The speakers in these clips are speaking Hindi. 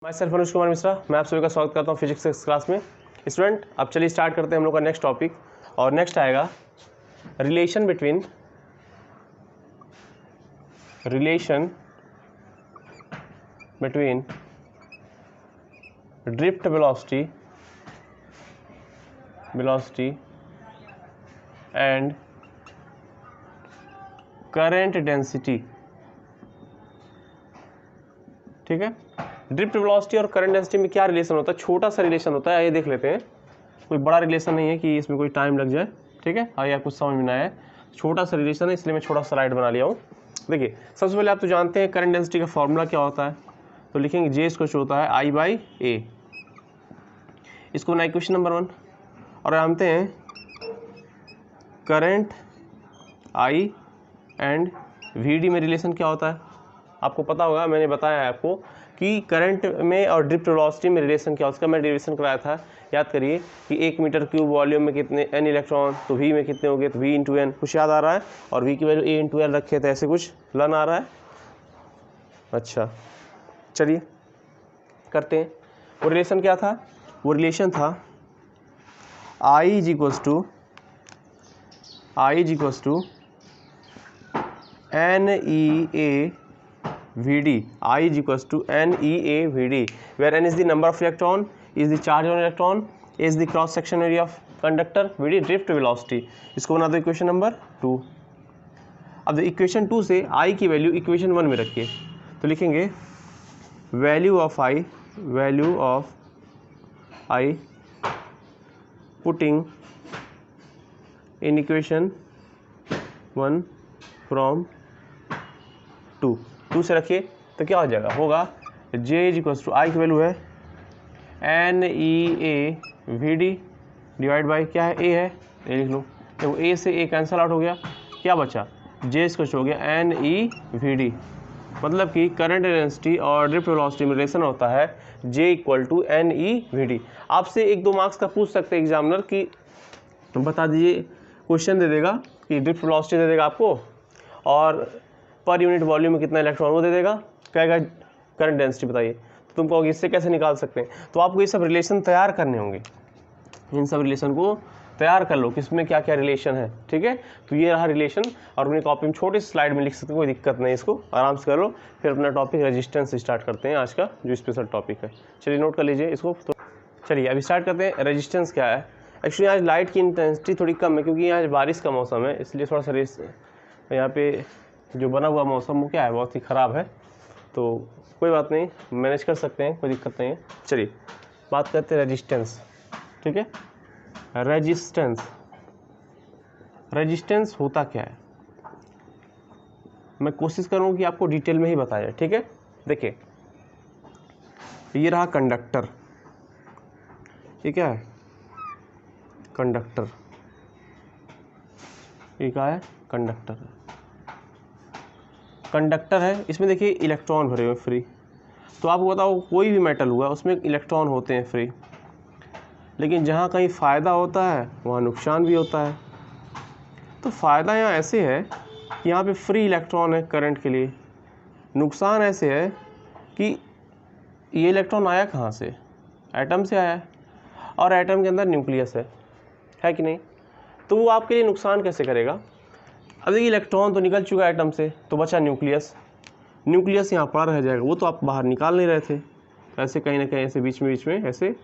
मैं सेल्फ अनुज कुमार मिश्रा, मैं आप सभी का स्वागत करता हूँ फिजिक्स क्लास में। स्टूडेंट, अब चलिए स्टार्ट करते हैं हम लोग का नेक्स्ट टॉपिक। और नेक्स्ट आएगा relation between drift velocity and current density. ठीक है, ड्रिफ्ट वेलोसिटी और करंट डेंसिटी में क्या रिलेशन होता है? छोटा सा रिलेशन होता है, ये देख लेते हैं। कोई बड़ा रिलेशन नहीं है कि इसमें कोई टाइम लग जाए। ठीक है, आइए आपको समझ में ना आया, छोटा सा रिलेशन है इसलिए मैं छोटा स्लाइड बना लिया हूँ। देखिए, सबसे पहले आप तो जानते हैं करंट डेंसिटी का फॉर्मूला क्या होता है, तो लिखेंगे जे इसको होता है I/A। इसको बना इक्वेशन नंबर 1। और जानते हैं करंट I एंड VD में रिलेशन क्या होता है, आपको पता होगा, मैंने बताया है आपको कि करंट में और ड्रिफ्ट वेलोसिटी में रिलेशन क्या है, उसका मैं डेरिवेशन कराया था। याद करिए कि 1 मीटर क्यूब वॉल्यूम में कितने n इलेक्ट्रॉन, तो V में कितने हो गए, तो V इंटू एन, कुछ याद आ रहा है। और V की वैल्यू A इंटू एल रखे थे, ऐसे कुछ लन आ रहा है। अच्छा, चलिए करते हैं। वो रिलेशन क्या था? वो रिलेशन था I is equals to NEA VD, I is equals to NEA VD, where N is the number of electron, is the charge on electron, A is the cross section area of conductor, VD drift velocity। इसको बना दो इक्वेशन नंबर 2। अब इक्वेशन 2 से I की वैल्यू इक्वेशन 1 में रखिए, तो लिखेंगे value of I putting in equation 1 from 2 से रखिए तो क्या हो जाएगा, होगा J is equals to I की वैल्यू है NEA VD डिवाइड बाई क्या है, A है, ये लिख लो। तो A से A कैंसिल आउट हो गया, क्या बचा, J इसको हो गया NE VD। मतलब कि करंट डेंसिटी और ड्रिफ्ट वेलोसिटी में रिलेशन होता है J equal to NE VD। आपसे 1-2 मार्क्स का पूछ सकते हैं एग्जामिनर कि बता दीजिए, क्वेश्चन दे देगा कि ड्रिफ्ट वेलोसिटी दे देगा आपको और पर यूनिट वॉल्यूम में कितना इलेक्ट्रॉन वो दे देगा, कहेगा करंट डेंसिटी बताइए, तो तुम कहोगे इससे कैसे निकाल सकते हैं। तो आपको ये सब रिलेशन तैयार करने होंगे, इन सब रिलेशन को तैयार कर लो, किसमें क्या क्या रिलेशन है। ठीक है, तो ये रहा रिलेशन, और अपनी कॉपी में छोटी स्लाइड में लिख सकते हो, कोई दिक्कत नहीं, इसको आराम से कर लो। फिर अपना टॉपिक रेजिस्टेंस स्टार्ट करते हैं, आज का जो स्पेशल टॉपिक है। चलिए नोट कर लीजिए इसको। तो चलिए अभी स्टार्ट करते हैं। रेजिस्टेंस क्या है? एक्चुअली आज लाइट की इंटेंसिटी थोड़ी कम है, क्योंकि आज बारिश का मौसम है, इसलिए थोड़ा सा यहाँ पे जो बना हुआ मौसम वो क्या है, बहुत ही ख़राब है। तो कोई बात नहीं, मैनेज कर सकते हैं, कोई दिक्कत नहीं है। चलिए बात करते हैं रेजिस्टेंस। ठीक है, रेजिस्टेंस होता क्या है, मैं कोशिश करूँ कि आपको डिटेल में ही बताया। ठीक है, देखिए ये रहा कंडक्टर, ये क्या है, कंडक्टर, ये क्या है, कंडक्टर है। इसमें देखिए इलेक्ट्रॉन भरे हुए फ्री। तो आपको बताओ, कोई भी मेटल हुआ उसमें इलेक्ट्रॉन होते हैं फ्री, लेकिन जहाँ कहीं फ़ायदा होता है वहाँ नुकसान भी होता है। तो फ़ायदा यहाँ ऐसे है कि यहाँ पे फ्री इलेक्ट्रॉन है करंट के लिए, नुकसान ऐसे है कि ये इलेक्ट्रॉन आया कहाँ से, एटम से आया है, और एटम के अंदर न्यूक्लियस है कि नहीं, तो वो आपके लिए नुकसान कैसे करेगा। अब देखिए इलेक्ट्रॉन तो निकल चुका है एटम से, तो बचा न्यूक्लियस यहाँ पड़ा रह जाएगा, वो तो आप बाहर निकाल नहीं रहे थे, ऐसे कहीं ना कहीं ऐसे बीच में ऐसे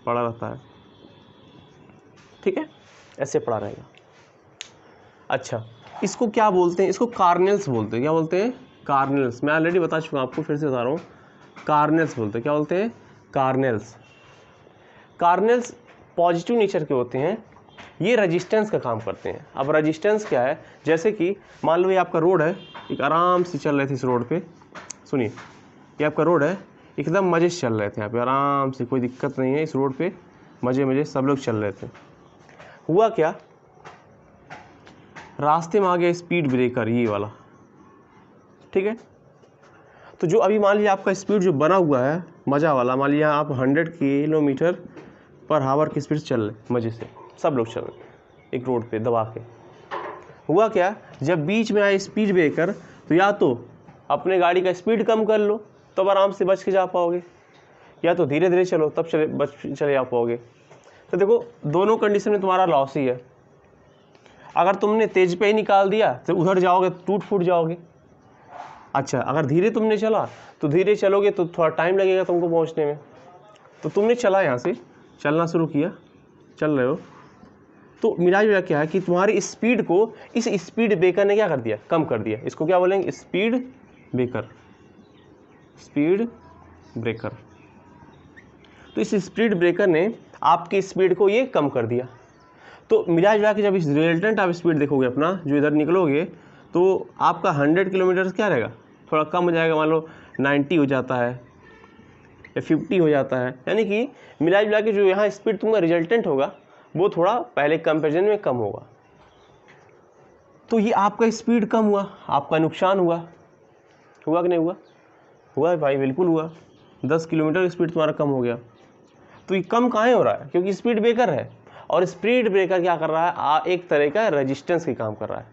पड़ा रहता है। ठीक है, ऐसे पड़ा रहेगा। अच्छा, इसको क्या बोलते हैं, इसको कार्नेल्स बोलते हैं। क्या बोलते हैं, कार्नेल्स। मैं ऑलरेडी बता चुका हूँ आपको, फिर से बता रहा हूँ, कार्नेल्स बोलते हैं। क्या बोलते हैं, कार्नेल्स पॉजिटिव नेचर के होते हैं, ये रेजिस्टेंस का काम करते हैं। अब रेजिस्टेंस क्या है, जैसे कि मान लो ये आपका रोड है, एक आराम से चल रहे थे इस रोड पे, सुनिए ये आपका रोड है, एकदम मज़े से चल रहे थे यहाँ पे आराम से, कोई दिक्कत नहीं है, इस रोड पे मज़े सब लोग चल रहे थे। हुआ क्या, रास्ते में आ गया स्पीड ब्रेकर, ये वाला। ठीक है, तो जो अभी मान लीजिए आपका स्पीड जो बना हुआ है मज़ा वाला, मान लीजिए आप 100 किलोमीटर पर आवर की स्पीड चल रहे, मज़े से सब लोग चल रहे एक रोड पे दबा के। हुआ क्या, जब बीच में आए स्पीड ब्रेकर, तो या तो अपने गाड़ी का स्पीड कम कर लो, तब आराम से बच के जा पाओगे, या तो धीरे धीरे चलो तब चले आ पाओगे। तो देखो दोनों कंडीशन में तुम्हारा लॉस ही है। अगर तुमने तेज पे ही निकाल दिया तो उधर जाओगे टूट फूट जाओगे। अच्छा अगर धीरे तुमने चला तो धीरे चलोगे तो थोड़ा टाइम लगेगा तुमको पहुंचने में। तो तुमने चला, यहाँ से चलना शुरू किया, चल रहे हो, तो मिराज वाला क्या है कि तुम्हारी स्पीड को इस स्पीड ब्रेकर ने क्या कर दिया, कम कर दिया। इसको क्या बोलेंगे, स्पीड ब्रेकर, स्पीड ब्रेकर। तो इस स्पीड ब्रेकर ने आपकी स्पीड को ये कम कर दिया। तो मिराज वाला कि जब इस रिजल्टेंट आप स्पीड देखोगे अपना, जो इधर निकलोगे, तो आपका 100 किलोमीटर क्या रहेगा, थोड़ा कम हो जाएगा, मान लो 90 हो जाता है या 50 हो जाता है। यानी कि मिला जुला के जो यहाँ स्पीड तुम्हारा रिजल्टेंट होगा वो थोड़ा पहले कंपेरिजन में कम होगा। तो ये आपका स्पीड कम हुआ, आपका नुकसान हुआ, हुआ कि नहीं हुआ? हुआ भाई, बिल्कुल हुआ। 10 किलोमीटर स्पीड तुम्हारा कम हो गया। तो ये कम कहाँ हो रहा है, क्योंकि स्पीड ब्रेकर है, और स्पीड ब्रेकर क्या कर रहा है, एक तरह का रेजिस्टेंस की काम कर रहा है।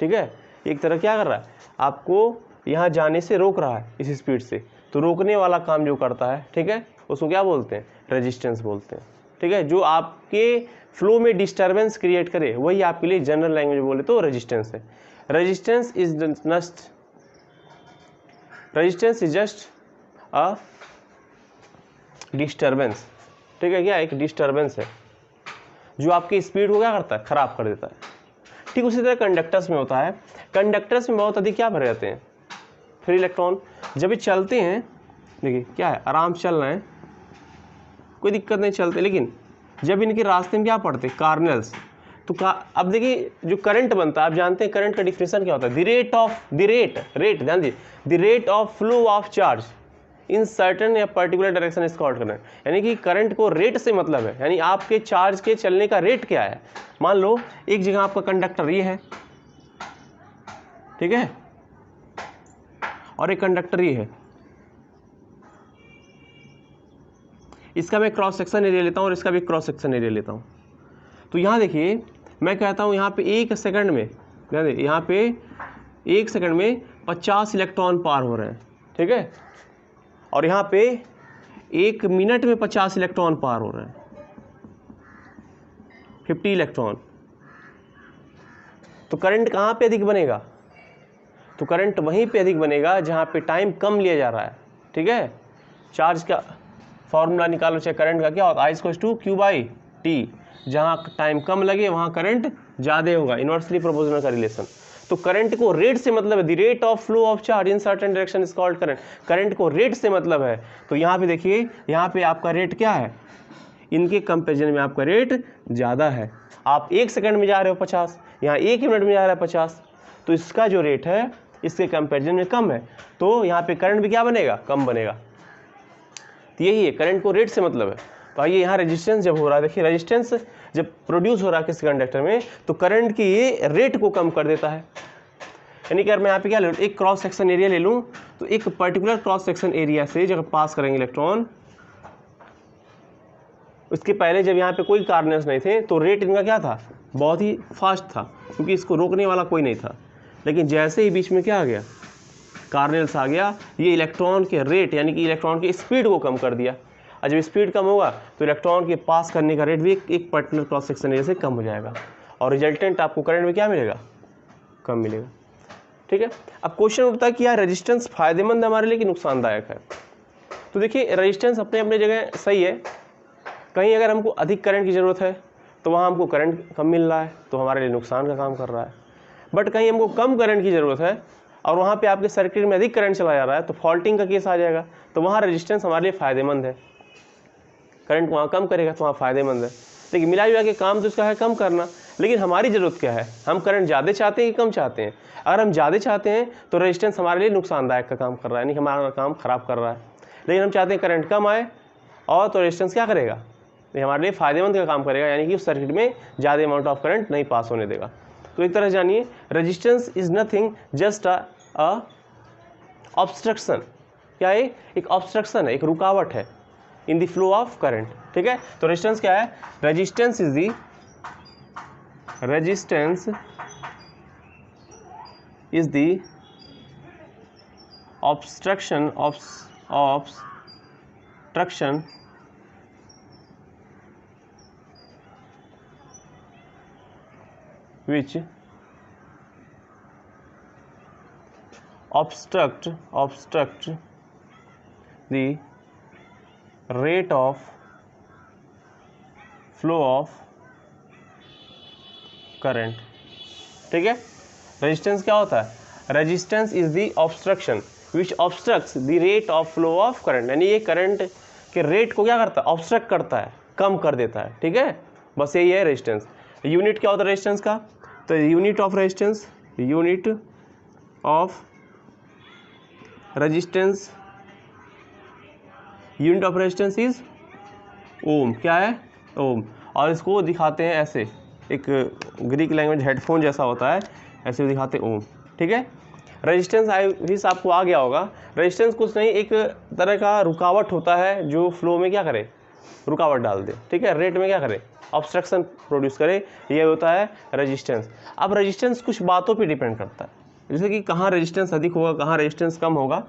ठीक है, एक तरह क्या कर रहा है, आपको यहाँ जाने से रोक रहा है इस स्पीड से। तो रोकने वाला काम जो करता है, ठीक है, उसको क्या बोलते हैं, रेजिस्टेंस बोलते हैं। ठीक है, जो आपके फ्लो में डिस्टर्बेंस क्रिएट करे वही आपके लिए जनरल लैंग्वेज बोले तो रेजिस्टेंस है। Resistance is just a disturbance. ठीक है, क्या एक डिस्टर्बेंस है जो आपकी स्पीड को क्या करता है, खराब कर देता है। ठीक उसी तरह कंडक्टर्स में होता है। कंडक्टर्स में बहुत अधिक क्या भरे रहते हैं, फ्री इलेक्ट्रॉन। जब ये चलते हैं, देखिए क्या है, आराम से चल रहे हैं, कोई दिक्कत नहीं, चलते, लेकिन जब इनके रास्ते में क्या पड़ते, कार्नल्स, तो अब देखिए जो करंट बनता है, आप जानते हैं करंट का डिफिनेशन क्या होता है, ध्यान दीजिए, the rate of flow of charge in certain या particular direction is called current. यानी कि करंट को रेट से मतलब है, यानी आपके चार्ज के चलने का रेट क्या है। मान लो एक जगह आपका कंडक्टर ये है, ठीक है, और एक कंडक्टर ये है, इसका मैं क्रॉस सेक्शन एरिया लेता हूँ और इसका भी क्रॉस सेक्शन एरिया लेता हूँ। तो यहाँ देखिए मैं कहता हूँ यहाँ पे 1 सेकंड में, यहाँ पे 1 सेकंड में 50 इलेक्ट्रॉन पार हो रहे हैं। ठीक है, और यहाँ पे 1 मिनट में 50 इलेक्ट्रॉन पार हो रहे हैं, 50 इलेक्ट्रॉन। तो करंट कहाँ पे अधिक बनेगा, तो करंट वहीं पे अधिक बनेगा जहाँ पे टाइम कम लिया जा रहा है। ठीक है, चार्ज का फॉर्मूला निकालो, चाहे करंट का क्या होता है, I/Q/T। जहाँ टाइम कम लगे वहाँ करंट ज़्यादा होगा, इनवर्सली प्रोपोर्शनल का रिलेशन। तो करंट को रेट से मतलब है, the rate of flow of charge in certain direction is called current. Current को रेट से मतलब है। तो यहाँ पे देखिए, यहाँ पे आपका रेट क्या है, इनके कंपेरिजन में आपका रेट ज़्यादा है। आप 1 सेकंड में जा रहे हो 50, यहाँ 1 मिनट में जा रहा है 50, तो इसका जो रेट है इसके कंपेरिजन में कम है। तो यहाँ पे करंट भी क्या बनेगा, कम बनेगा। तो यही है, करंट को रेट से मतलब है। तो आइए यहाँ रेजिस्टेंस जब हो रहा है, देखिए रेजिस्टेंस जब प्रोड्यूस हो रहा है किसी कंडक्टर में, तो करंट की ये रेट को कम कर देता है। यानी कि अगर मैं यहाँ पे क्या ले लूँ, एक क्रॉस सेक्शन एरिया ले लूँ, तो एक पर्टिकुलर क्रॉस सेक्शन एरिया से जब पास करेंगे इलेक्ट्रॉन, उसके पहले जब यहाँ पे कोई कार्नल्स नहीं थे तो रेट इनका क्या था, बहुत ही फास्ट था, क्योंकि इसको रोकने वाला कोई नहीं था। लेकिन जैसे ही बीच में क्या आ गया, कार्नल्स आ गया, ये इलेक्ट्रॉन के रेट यानी कि इलेक्ट्रॉन की स्पीड को कम कर दिया। और जब स्पीड कम होगा तो इलेक्ट्रॉन के पास करने का रेट भी एक पर्टिकुलर क्रॉस सेक्शन एरिया से कम हो जाएगा, और रिजल्टेंट आपको करंट में क्या मिलेगा, कम मिलेगा। ठीक है, अब क्वेश्चन उठता है कि यार रेजिस्टेंस फायदेमंद है हमारे लिए कि नुकसानदायक है। तो देखिए रेजिस्टेंस अपने अपने जगह सही है। कहीं अगर हमको अधिक करंट की ज़रूरत है तो वहाँ हमको करंट कम मिल रहा है, तो हमारे लिए नुकसान का काम कर रहा है। बट कहीं हमको कम करंट की ज़रूरत है और वहाँ पे आपके सर्किट में अधिक करंट चला जा रहा है, तो फॉल्टिंग का केस आ जाएगा, तो वहाँ रेजिस्टेंस हमारे लिए फ़ायदेमंद है। करंट वहाँ कम करेगा तो वहाँ फ़ायदेमंद है। लेकिन मिला जुला के काम तो इसका है कम करना, लेकिन हमारी ज़रूरत क्या है, हम करंट ज़्यादा चाहते हैं कि कम चाहते हैं। अगर हम ज़्यादा चाहते हैं तो रेजिस्टेंस हमारे लिए नुकसानदायक का काम कर रहा है, यानी कि हमारा काम ख़राब कर रहा है। लेकिन हम चाहते हैं करंट कम आए, और तो रेजिस्टेंस क्या करेगा, ये हमारे लिए फ़ायदेमंद का काम करेगा, यानी कि उस सर्किट में ज़्यादा अमाउंट ऑफ करंट नहीं पास होने देगा। तो एक तरह जानिए, resistance is nothing just a obstruction. क्या है, एक ऑब्स्ट्रक्शन है, एक रुकावट है in the flow of current. ठीक है, तो रेजिस्टेंस क्या है, resistance is the obstruction obstruction which obstruct the rate of flow of current। ठीक है, रेजिस्टेंस क्या होता है? Resistance is the obstruction which obstructs the rate of flow of current, यानी ये करंट के रेट को क्या करता है? ऑब्स्ट्रक्ट करता है, कम कर देता है। ठीक है, बस यही है रेजिस्टेंस। यूनिट क्या होता है रेजिस्टेंस का? तो यूनिट ऑफ रेजिस्टेंस इज ओम। क्या है? ओम। और इसको दिखाते हैं ऐसे, एक ग्रीक लैंग्वेज हेडफोन जैसा होता है, ऐसे दिखाते हैं ओम। ठीक है, रेजिस्टेंस भी आपको आ गया होगा। रेजिस्टेंस कुछ नहीं, एक तरह का रुकावट होता है जो फ्लो में क्या करे? रुकावट डाल दे। ठीक है, रेट में क्या करे? ऑब्स्ट्रक्शन प्रोड्यूस करे, ये होता है रेजिस्टेंस। अब रेजिस्टेंस कुछ बातों पे डिपेंड करता है, जैसे कि कहाँ रेजिस्टेंस अधिक होगा, कहाँ रेजिस्टेंस कम होगा,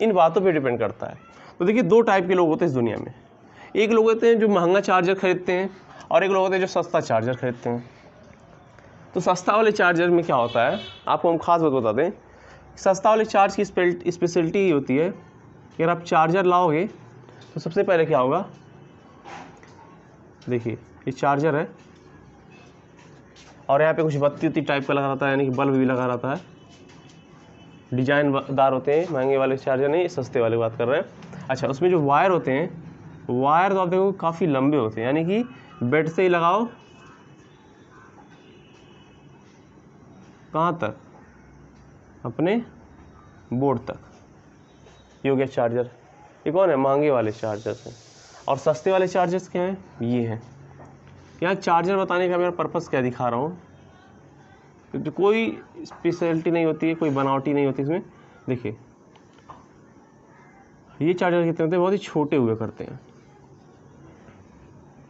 इन बातों पे डिपेंड करता है। तो देखिए, दो टाइप के लोग होते हैं इस दुनिया में। एक लोग होते हैं जो महंगा चार्जर खरीदते हैं, और एक लोग होते हैं जो सस्ता चार्जर खरीदते हैं। तो सस्ता वाले चार्जर में क्या होता है, आपको हम खास बात बता दें, सस्ता वाले चार्ज की स्पेशलिटी ये होती है कि अगर आप चार्जर लाओगे तो सबसे पहले क्या होगा, देखिए ये चार्जर है और यहाँ पे कुछ बत्ती टाइप का लगा रहता है, यानी कि बल्ब भी लगा रहता है। डिजाइनदार होते हैं, महंगे वाले चार्जर नहीं, सस्ते वाले बात कर रहे हैं। अच्छा, उसमें जो वायर होते हैं, वायर तो आप देखो काफ़ी लंबे होते हैं, यानी कि बेड से ही लगाओ कहाँ तक? अपने बोर्ड तक। ये हो गया चार्जर। ये कौन है? महंगे वाले चार्जर्स हैं। और सस्ते वाले चार्जर्स क्या हैं? ये हैं। यहाँ चार्जर बताने का मेरा पर्पज़ क्या दिखा रहा हूँ, क्योंकि कोई स्पेशलिटी नहीं होती है, कोई बनावटी नहीं होती इसमें। देखिए ये चार्जर कितने होते हैं? बहुत ही छोटे हुए करते हैं।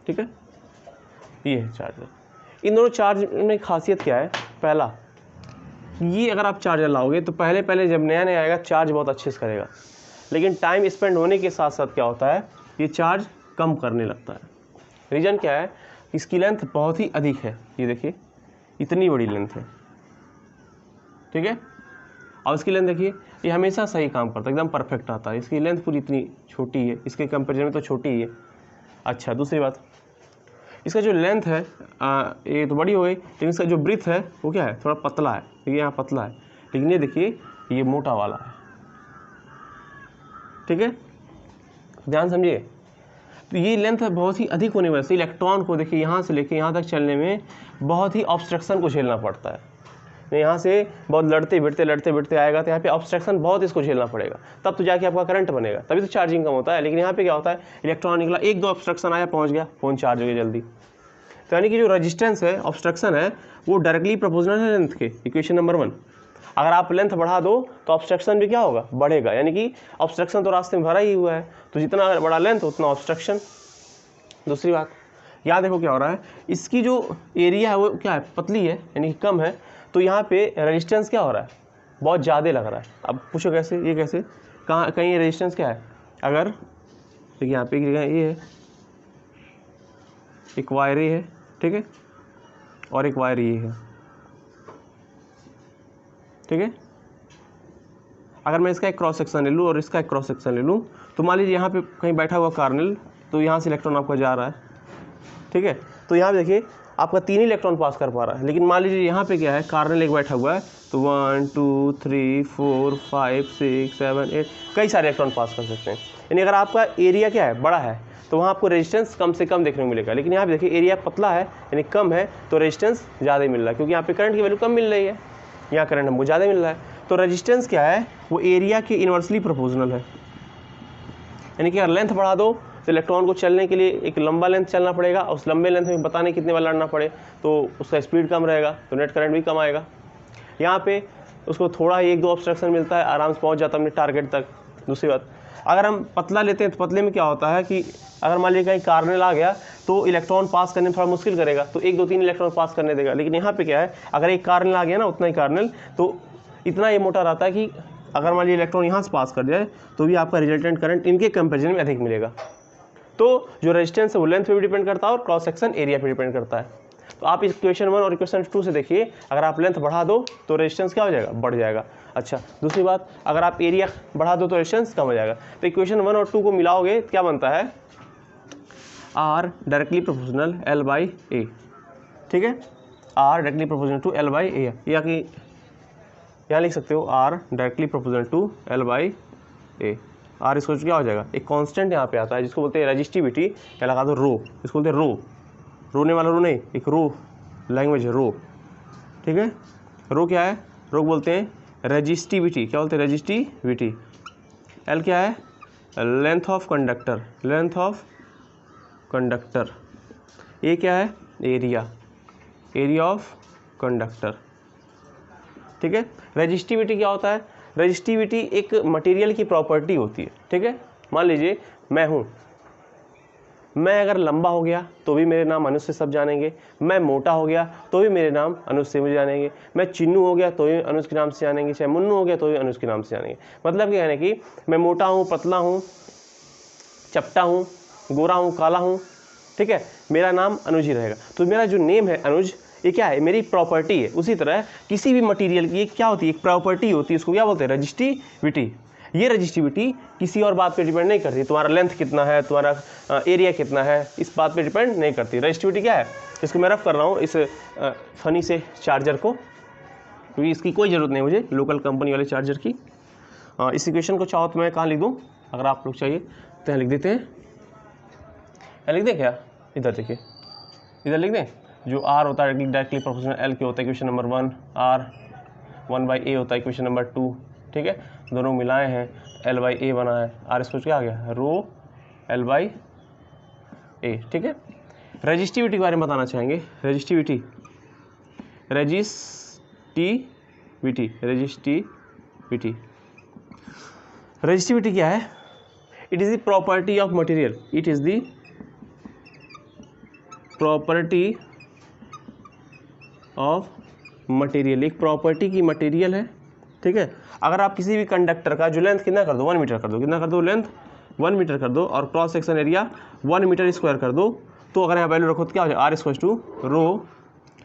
ठीक है, ये है चार्जर। इन दोनों चार्ज में खासियत क्या है? पहला, ये अगर आप चार्जर लाओगे तो पहले जब नया आएगा चार्ज बहुत अच्छे से करेगा, लेकिन टाइम स्पेंड होने के साथ साथ क्या होता है, ये चार्ज कम करने लगता है। रीज़न क्या है? इसकी लेंथ बहुत ही अधिक है। ये देखिए इतनी बड़ी लेंथ है। ठीक है, और इसकी लेंथ देखिए, ये हमेशा सही काम करता है, एकदम परफेक्ट आता है। इसकी लेंथ पूरी इतनी छोटी है, इसके कंपेरिजन में तो छोटी ही है। अच्छा, दूसरी बात, इसका जो लेंथ है ये तो बड़ी हो गई, लेकिन इसका जो ब्रीथ है वो क्या है? थोड़ा पतला है। ये यहाँ पतला है, लेकिन ये देखिए ये मोटा वाला है। ठीक है, ध्यान समझिए। तो ये लेंथ बहुत ही अधिक होने की वजह से इलेक्ट्रॉन को देखिए यहाँ से लेके यहाँ तक चलने में बहुत ही ऑब्स्ट्रक्शन को झेलना पड़ता है। यहाँ से बहुत लड़ते भिड़ते आएगा, तो यहाँ पे ऑब्स्ट्रक्शन बहुत इसको झेलना पड़ेगा, तब तो जाके आपका करंट बनेगा, तभी तो चार्जिंग कम होता है। लेकिन यहाँ पे क्या होता है, इलेक्ट्रॉन निकला, एक दो ऑब्स्ट्रक्शन आया, पहुँच गया, फ़ोन चार्ज हो गया जल्दी। तो यानी कि जो रेजिस्टेंस है, ऑब्स्ट्रक्शन है, वो डायरेक्टली प्रोपोर्शनल है लेंथ के। इक्वेशन नंबर 1, अगर आप लेंथ बढ़ा दो तो ऑब्स्ट्रक्शन भी क्या होगा? बढ़ेगा। यानी कि ऑब्स्ट्रक्शन तो रास्ते में भरा ही हुआ है, तो जितना बड़ा लेंथ उतना ऑब्स्ट्रक्शन। दूसरी बात, यहाँ देखो क्या हो रहा है, इसकी जो एरिया है वो क्या है? पतली है, यानी कि कम है, तो यहाँ पे रेजिस्टेंस क्या हो रहा है? बहुत ज़्यादा लग रहा है। अब पूछो कैसे? ये कैसे? कहाँ कहीं रेजिस्टेंस क्या है? अगर देखिए यहाँ पे एक जगह ये है, एक वायर ये है, ठीक है, और एक वायर ये है। ठीक है, अगर मैं इसका एक क्रॉस सेक्शन ले लूँ और इसका एक क्रॉस सेक्शन ले लूँ, तो मान लीजिए यहाँ पे कहीं बैठा हुआ कार्नेल, तो यहाँ से इलेक्ट्रॉन आपका जा रहा है। ठीक है, तो यहाँ पे देखिए आपका 3 इलेक्ट्रॉन पास कर पा रहा है, लेकिन मान लीजिए यहाँ पे क्या है, कार्नेल एक बैठा हुआ है, तो 1 2 3 4 5 6 7 8 कई सारे इलेक्ट्रॉन पास कर सकते हैं। यानी अगर आपका एरिया क्या है? बड़ा है, तो वहाँ आपको रेजिस्टेंस कम से कम देखने को मिलेगा। लेकिन यहाँ पे देखिए एरिया पतला है, यानी कम है, तो रेजिस्टेंस ज़्यादा मिल रहा है, क्योंकि यहाँ पे करंट की वैल्यू कम मिल रही है, यहाँ करंट हमको ज़्यादा मिल रहा है। तो रेजिस्टेंस क्या है? वो एरिया के इन्वर्सली प्रोपोर्शनल है। यानी कि अगर लेंथ बढ़ा दो तो इलेक्ट्रॉन को चलने के लिए एक लंबा लेंथ चलना पड़ेगा, उस लंबे लेंथ में बताने कितने बार लड़ना पड़े, तो उसका स्पीड कम रहेगा, तो नेट करंट भी कम आएगा। यहाँ पे उसको थोड़ा ही 1-2 ऑब्स्ट्रक्शन मिलता है, आराम से पहुँच जाता है अपने टारगेट तक। दूसरी बात, अगर हम पतला लेते हैं तो पतले में क्या होता है कि अगर मान लीजिए कहीं कार्नेल आ गया तो इलेक्ट्रॉन पास करने में थोड़ा मुश्किल करेगा, तो 1 2 3 इलेक्ट्रॉन पास करने देगा। लेकिन यहाँ पे क्या है, अगर एक कार्नेल आ गया ना, उतना ही कार्नेल, तो इतना ये मोटा रहता है कि अगर मान लीजिए इलेक्ट्रॉन यहाँ से पास कर जाए तो भी आपका रिजल्टेंट करंट इनके कंपेरिजन में अधिक मिलेगा। तो जो रेजिस्टेंस है वो लेंथ पे भी डिपेंड करता है और क्रॉस सेक्शन एरिया पे डिपेंड करता है। तो आप इस इक्वेशन 1 और इक्वेशन 2 से देखिए, अगर आप लेंथ बढ़ा दो तो रेजिस्टेंस क्या हो जाएगा, बढ़ जाएगा। अच्छा, दूसरी बात, अगर आप एरिया बढ़ा दो तो रेजिस्टेंस कम हो जाएगा। तो इक्वेशन 1 और 2 को मिलाओगे क्या बनता है, R directly proportional L by A, ठीक है, R directly proportional to L by A, या कि यहाँ लिख सकते हो R directly proportional to L by A. R इसको क्या हो जाएगा, एक कांस्टेंट यहाँ पे आता है जिसको बोलते हैं रेजिस्टिविटी, या लगा दो रो, इसको बोलते हैं रो, रोने वाला रो नहीं, एक रो लैंग्वेज है रो, ठीक है। रो क्या है, रो बोलते हैं रेजिस्टिविटी, क्या बोलते हैं रेजिस्टिविटी। L क्या है, length of conductor, length of conductor. A क्या है, एरिया, एरिया ऑफ कंडक्टर, ठीक है। रेजिस्टिविटी क्या होता है, रेजिस्टिविटी एक मटेरियल की प्रॉपर्टी होती है, ठीक है। मान लीजिए मैं हूँ, मैं अगर लंबा हो गया तो भी मेरे नाम अनुज से सब जानेंगे, मैं मोटा हो गया तो भी मेरे नाम अनुज से मुझे जानेंगे, मैं चिन्नू हो गया तो भी अनुज के नाम से जानेंगे, चाहे मुन्नू हो गया तो भी अनुज के नाम से जानेंगे। मतलब क्या है कि मैं मोटा हूँ, पतला हूँ, चपटा हूँ, गोरा हूँ, काला हूँ, ठीक है, मेरा नाम अनुज ही रहेगा। तो मेरा जो नेम है अनुज, ये क्या है, मेरी प्रॉपर्टी है। उसी तरह किसी भी मटेरियल की क्या होती है, एक प्रॉपर्टी होती है, उसको क्या बोलते हैं, रजिस्टिविटी। ये रजिस्टिविटी किसी और बात पे डिपेंड नहीं करती, तुम्हारा लेंथ कितना है, तुम्हारा एरिया कितना है, इस बात पे डिपेंड नहीं करती। रजिस्टिविटी क्या है, इसको मैं रफ कर रहा हूँ इस फनी से चार्जर को, क्योंकि इसकी कोई ज़रूरत नहीं मुझे, लोकल कंपनी वाले चार्जर की। इस इक्वेशन को चाहो तो मैं कहाँ लिख दूँ, अगर आप लोग चाहिए तो यहाँ लिख देते हैं, यहाँ लिख दें क्या, इधर देखिए, इधर लिख दें। जो R होता है डायरेक्टली प्रोपोर्शनल L के होता है इक्वेशन नंबर 1, R 1/A होता है इक्वेशन नंबर 2, ठीक है। दोनों मिलाए हैं, L/A बना है, R इसको क्या आ गया, रो L/A, ठीक है। रजिस्टिविटी के बारे में बताना चाहेंगे, रजिस्टिविटी, रजिस्टिविटी, रजिस्टिविटी, रजिस्टिविटी क्या है, it is the property of material, it is the property of material, एक प्रॉपर्टी की मटेरियल है, ठीक है। अगर आप किसी भी कंडक्टर का जो लेंथ कितना कर दो, 1 मीटर कर दो, कितना कर दो, लेंथ 1 मीटर कर दो, और cross section area 1 metre square कर दो, तो अगर यहाँ वैल्यू रखो तो क्या हो जाएगा, R equal to rho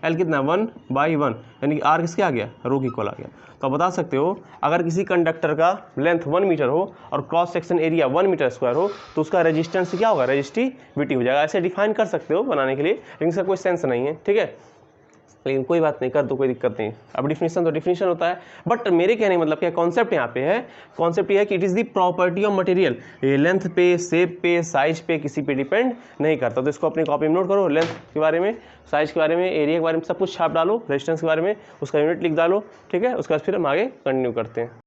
L कितना 1/1, यानी कि R किसके आ गया, रो की इक्वल आ गया। तो आप बता सकते हो अगर किसी कंडक्टर का लेंथ 1 मीटर हो और cross section area 1 metre square हो तो उसका रेजिस्टेंस क्या होगा, रेजिस्टिविटी हो जाएगा। ऐसे डिफाइन कर सकते हो बनाने के लिए, लेकिन इसका कोई सेंस नहीं है, ठीक है, लेकिन कोई बात नहीं, कर दो, कोई दिक्कत नहीं। अब डिफिनीशन तो डिफिनीशन होता है, बट मेरे कहने मतलब क्या कॉन्सेप्ट यहाँ पे है, कॉन्सेप्ट ये है कि it is the property of material, ये लेंथ पे, शेप पे, साइज पे, किसी पे डिपेंड नहीं करता। तो इसको अपनी कॉपी में नोट करो, लेंथ के बारे में, साइज के बारे में, एरिया के बारे में सब कुछ छाप डालो, रेजिस्टेंस के बारे में उसका यूनिट लिख डालो, ठीक है। उसके बाद फिर हम आगे कंटिन्यू करते हैं।